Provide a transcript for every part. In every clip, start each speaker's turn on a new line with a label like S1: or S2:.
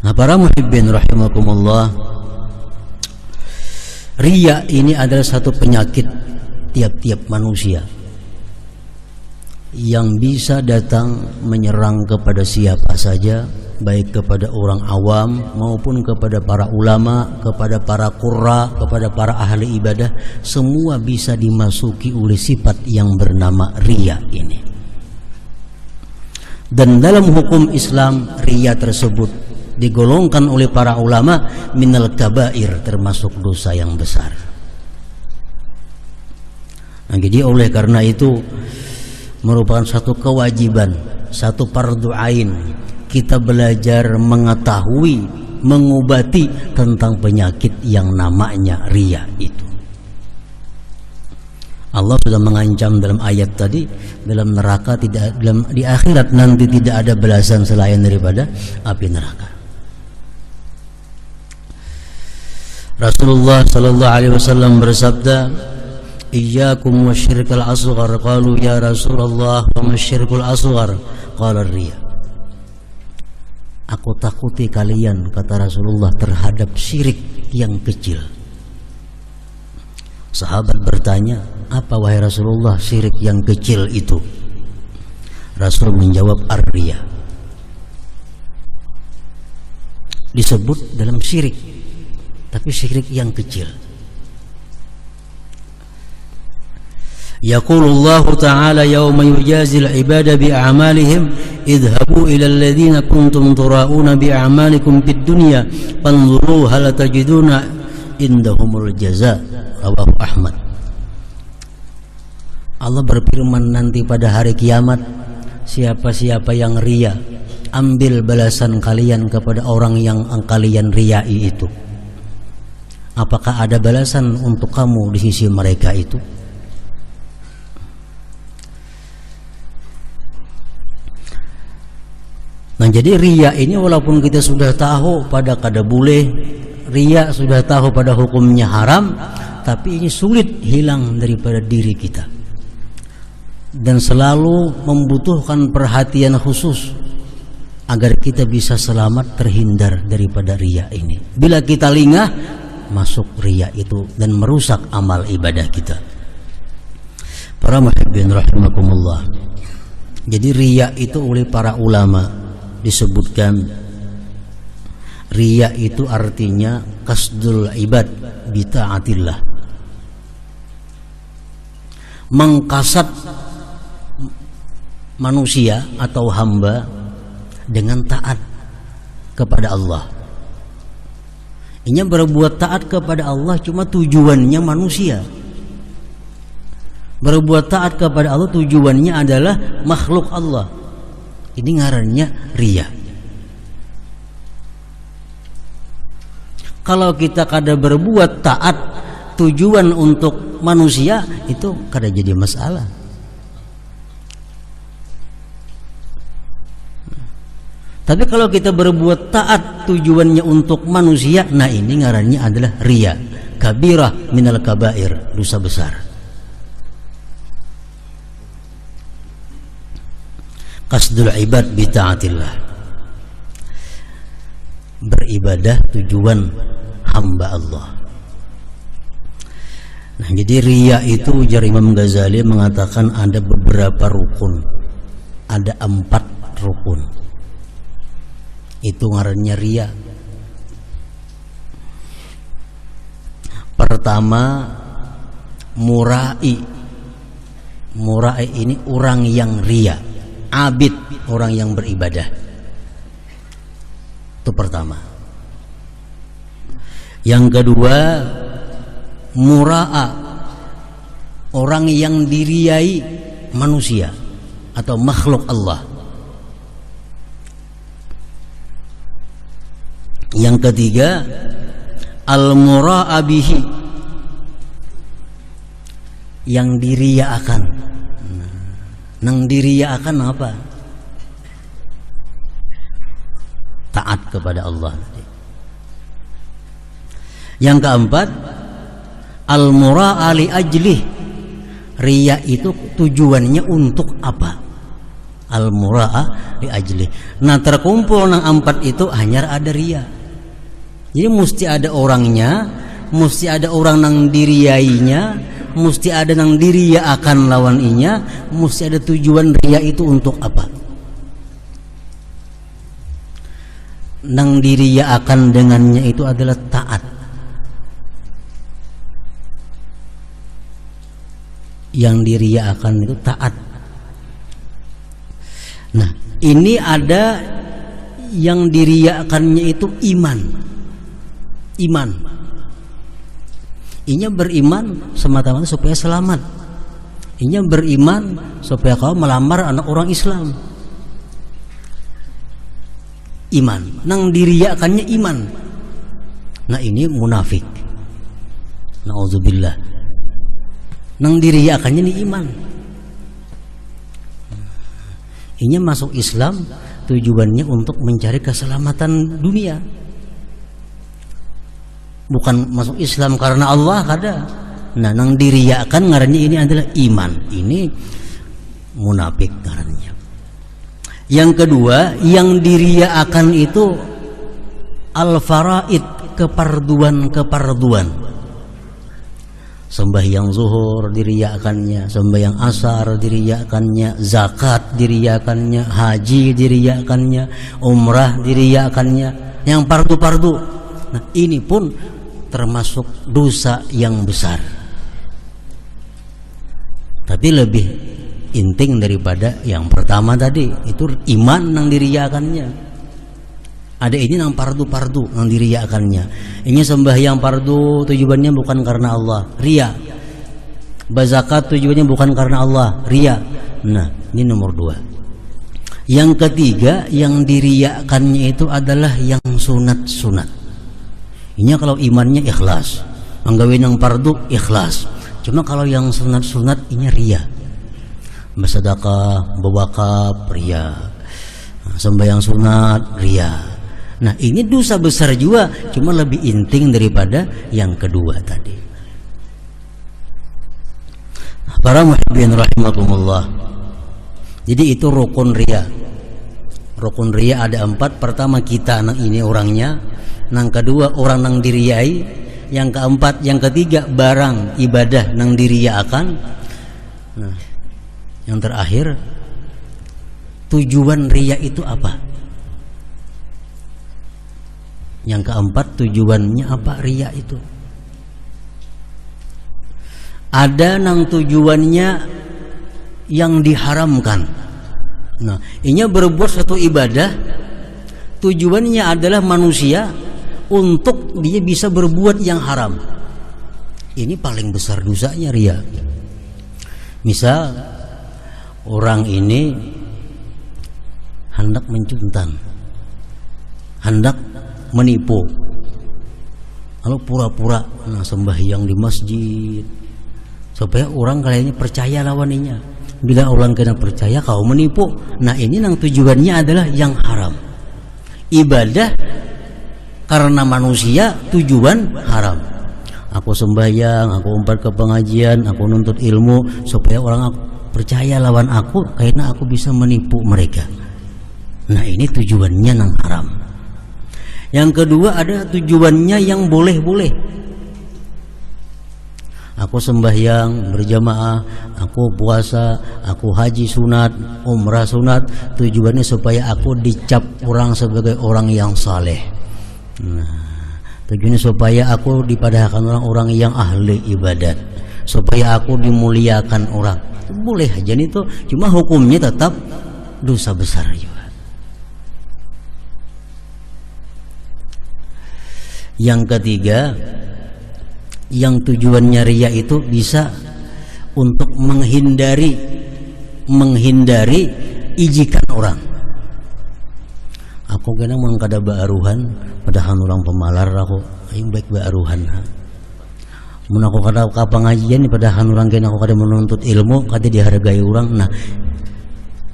S1: Nah, para muhibbin rahimakumullah, riya ini adalah satu penyakit tiap-tiap manusia yang bisa datang menyerang kepada siapa saja, baik kepada orang awam maupun kepada para ulama, kepada para qurra, kepada para ahli ibadah. Semua bisa dimasuki oleh sifat yang bernama riya ini. Dan dalam hukum Islam, riya tersebut digolongkan oleh para ulama minal kabair, termasuk dosa yang besar. Nah, jadi oleh karena itu merupakan satu kewajiban, satu fardu ain, kita belajar mengetahui, mengobati tentang penyakit yang namanya riya itu. Allah sudah mengancam dalam ayat tadi, dalam neraka tidak, di akhirat nanti tidak ada balasan selain daripada api neraka. Rasulullah sallallahu alaihi wasallam bersabda, "Iyyakum wasyirkal asghar." Qalu ya Rasulullah, wa masyirkul asghar? Qala riya. Aku takuti kalian, kata Rasulullah, terhadap syirik yang kecil. Sahabat bertanya, apa wahai Rasulullah syirik yang kecil itu? Rasul menjawab, ar-riya. Disebut dalam syirik, tapi syirik yang kecil. Yaqulullahu ta'ala yawma yujazil ibada bi'amalihim idhabu ila alladhina kuntum tura'una bi'amalikum fid dunya fanzuru hal tajiduna indahumul jaza. Rawahu Ahmad. Allah berfirman nanti pada hari kiamat, siapa-siapa yang riya, ambil balasan kalian kepada orang yang kalian riyai itu. Apakah ada balasan untuk kamu di sisi mereka itu? Nah, jadi riya ini walaupun kita sudah tahu pada kada boleh, riya sudah tahu pada hukumnya haram, tapi ini sulit hilang daripada diri kita dan selalu membutuhkan perhatian khusus agar kita bisa selamat terhindar daripada riya ini. Bila kita lengah, masuk riya itu dan merusak amal ibadah kita. Para muhibbin rahimakumullah, jadi riya itu oleh para ulama disebutkan, riya itu artinya kasdul ibad bi ta'atillah, mengkasat manusia atau hamba dengan taat kepada Allah. Ini berbuat taat kepada Allah cuma tujuannya manusia. Berbuat taat kepada Allah tujuannya adalah makhluk Allah. Ini ngarannya riya. Kalau kita kada berbuat taat tujuan untuk manusia, itu kada jadi masalah. Tapi kalau kita berbuat taat tujuannya untuk manusia, nah ini ngarannya adalah riya. Kabirah minal kabair, dosa besar. Qasdul ibad bi ta'atillah, beribadah tujuan hamba Allah. Nah, jadi riya itu ujar Imam Ghazali mengatakan ada beberapa rukun, ada 4 rukun. Itu ngarannya riya. Pertama, murai. Murai ini orang yang riya, abid, orang yang beribadah. Itu pertama. Yang kedua, mura'a, orang yang diriyai manusia atau makhluk Allah. Yang ketiga, al-mura'a bihi, yang diriyaakan. Nang diriyaakan apa? Taat kepada Allah. Yang keempat, al-mura'a li ajlih, riya itu tujuannya untuk apa? al-mura'a li ajli. Nah terkumpul nang 4 itu hanya ada ria. Jadi mesti ada orangnya, mesti ada orang nang diriyainya, mesti ada nang diriya akan lawan inya, mesti ada tujuan ria itu untuk apa. Nang diriya akan dengannya itu adalah taat. Yang diriya akan itu taat. Nah, ini ada yang diriyakannya itu iman. Iman. Inya beriman semata-mata supaya selamat. Inya beriman supaya kau melamar anak orang Islam. Iman. Nang diriyakannya iman. Nah, ini munafik. Nauzubillah. Nang diriyakannya ini iman. Inya masuk Islam tujuannya untuk mencari keselamatan dunia. Bukan masuk Islam karena Allah kada. Nah, nang diriyakan ngarannya ini adalah iman. Ini munafik ngarannya. Yang kedua, yang diriyakan itu al-faraid, keparduan. Sembahyang zuhur diriyakannya, sembahyang asar diriyakannya, zakat diriyakannya, haji diriyakannya, umrah diriyakannya, yang pardu-pardu. Nah, ini pun termasuk dosa yang besar. Tapi lebih inting daripada yang pertama tadi, itu iman nang diriyakannya. Ada ini nang pardu-pardu nang diriyakannya. Ini sembahyang pardu tujuannya bukan karena Allah, ria. Bazakat tujuannya bukan karena Allah, ria. Nah, ini nomor 2. Yang ketiga, yang diriyakannya itu adalah yang sunat-sunat. Ini kalau imannya ikhlas, anggawi nang pardu ikhlas. Cuma kalau yang sunat-sunat ini ria. Bersedekah, berwakaf, ria. Sembahyang sunat, ria. Nah, ini dosa besar juga, cuma lebih inting daripada yang kedua tadi. Para muhibbin rahimakumullah. Jadi itu rukun ria. Rukun ria ada 4. Pertama, kita nang ini orangnya. Nang kedua, orang nang diriyai. Yang keempat, yang ketiga, barang ibadah nang diriyakan. Nah, yang terakhir, tujuan ria itu apa? Yang keempat, tujuannya apa ria itu? Ada nang tujuannya yang diharamkan. Nah, ini berbuat suatu ibadah, tujuannya adalah manusia untuk dia bisa berbuat yang haram. Ini paling besar dosanya ria. Misal orang ini hendak mencuntan, hendak menipu, lalu pura-pura sembahyang di masjid supaya orang kayaknya percaya lawaninya. Bila orang kena percaya kau menipu. Nah, ini nang tujuannya adalah yang haram. Ibadah karena manusia tujuan haram. Aku sembahyang, aku umpat ke pengajian, aku nuntut ilmu supaya orang aku percaya lawan aku, karena aku bisa menipu mereka. Nah, ini tujuannya nang haram. Yang kedua, ada tujuannya yang boleh-boleh. Aku sembahyang berjamaah, aku puasa, aku haji sunat, umrah sunat, tujuannya supaya aku dicap orang sebagai orang yang saleh. Nah, tujuannya supaya aku dipadahkan orang-orang yang ahli ibadat, supaya aku dimuliakan orang. Boleh aja itu, cuma hukumnya tetap dosa besar juga. Yang ketiga, yang tujuannya ria itu bisa untuk menghindari ijikan orang. Aku kena mengkada baaruhan padahal orang pemalar aku aing baik baaruhan. Mun aku kada ka pengajian padahal orang kena aku kada menuntut ilmu, kada dihargai orang. Nah,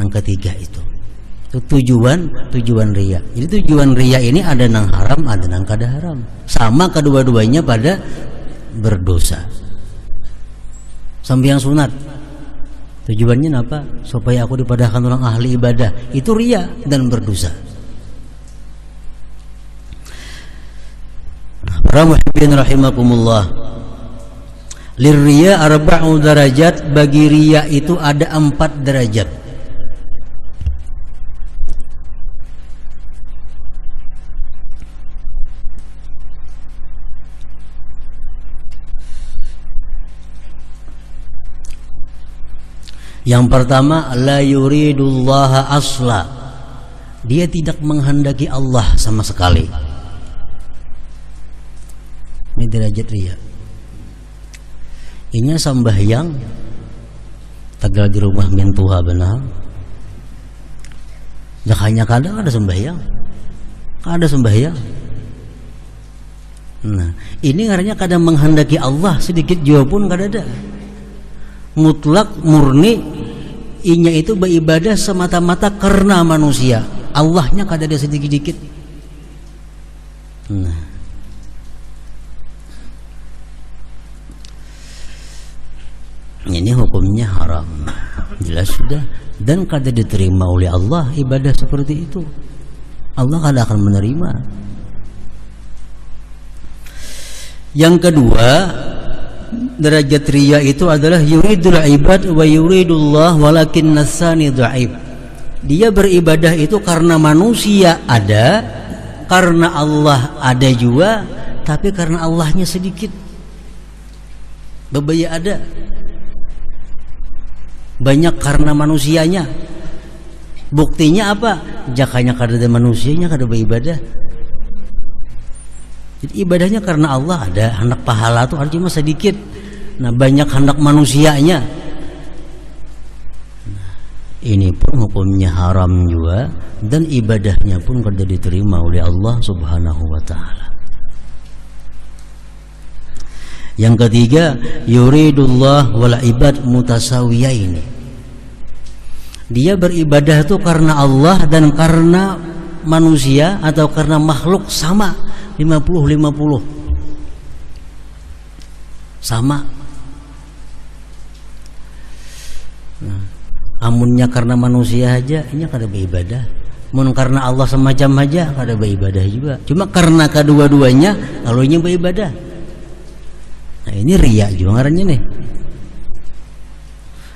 S1: yang ketiga itu tujuan ria. Jadi tujuan ria ini ada nang haram, ada nang kada haram. Sama kedua-duanya pada berdosa. Sembahyang sunat Tujuannya apa? Supaya aku dipadahkan orang ahli ibadah. Itu riya dan berdosa. Para muhibbin rahimakumullah, lirriya arba'u darajat. Bagi riya itu ada 4 derajat. Yang pertama, la yuridullaha asla. Dia tidak menghendaki Allah sama sekali. Ini derajat riya. Inya sambahyang tagal di rumah mintuha benar. Jakanya kadang ada sembahyang. Ada sembahyang. Nah, ini ngarannya kadang menghendaki Allah sedikit jua pun kada ada. Mutlak murni inya itu beribadah semata-mata karena manusia. Allahnya kada ada sedikit-dikit. Nah, ini hukumnya haram, jelas sudah, dan kada diterima oleh Allah ibadah seperti itu. Allah kada akan menerima. Yang kedua, derajat riya itu adalah yuridul ibad wa yuridullah walakin nasani dhaif. Dia beribadah itu karena manusia ada, karena Allah ada juga, tapi karena Allahnya sedikit. Bebaya ada, banyak karena manusianya. Buktinya apa? Jakanya kada ada manusianya kada beribadah. Jadi ibadahnya karena Allah ada, hendak pahala itu artinya sedikit. Nah, banyak hendak manusianya. Nah, ini pun hukumnya haram juga, dan ibadahnya pun kada diterima oleh Allah Subhanahu wa taala. Yang ketiga, yuridullah wal ibad mutasawiyaini. Dia beribadah itu karena Allah dan karena manusia atau karena makhluk sama, 50-50 sama. Nah, amunnya karena manusia aja ini kada beribadah. Mun karena Allah semacam aja kada beribadah juga. Cuma karena kedua-duanya lalu ini beribadah. Nah, ini riya juga ngarannya nih.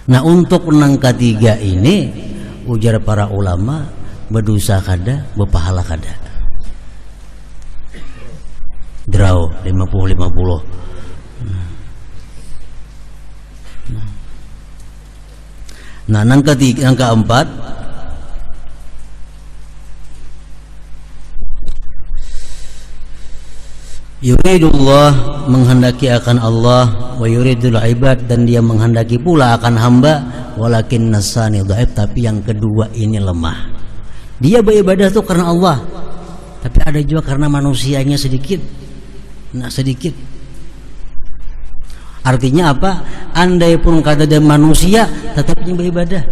S1: Nah, untuk nang ketiga ini ujar para ulama, berdosa kada, berpahala kada. Draw 50-50. Nah, nang ketiga, nang keempat, yuridullah, menghendaki akan Allah, wa yuridul ibad, dan dia menghendaki pula akan hamba, walakin nasani dhaif, tapi yang kedua ini lemah. Dia beribadah itu karena Allah, tapi ada juga karena manusianya sedikit. Nah, sedikit. Artinya apa? Andai pun kada ada manusia, tetap yang beribadah.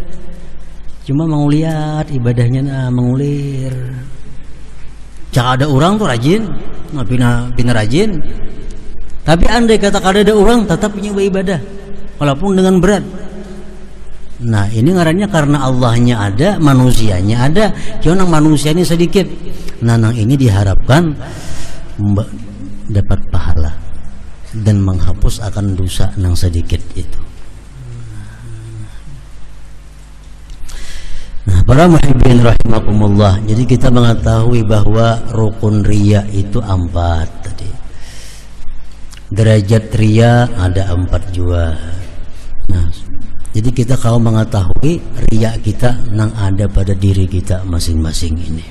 S1: Cuma menguliat ibadahnya mengulir. Jika ada orang tuh rajin, pina rajin. Tapi andai kata kada ada orang, tetap yang beribadah, walaupun dengan berat. Nah, ini ngarannya karena Allahnya ada, manusianya ada. Cuma manusia ini sedikit. Nah, ini diharapkan dapat pahala dan menghapus akan dosa yang sedikit itu. Nah, para muhibbin rahimakumullah, jadi kita mengetahui bahwa rukun riya itu 4 tadi. Derajat riya ada 4 juga. Nah, jadi kita kalau mengetahui riya kita yang ada pada diri kita masing-masing ini.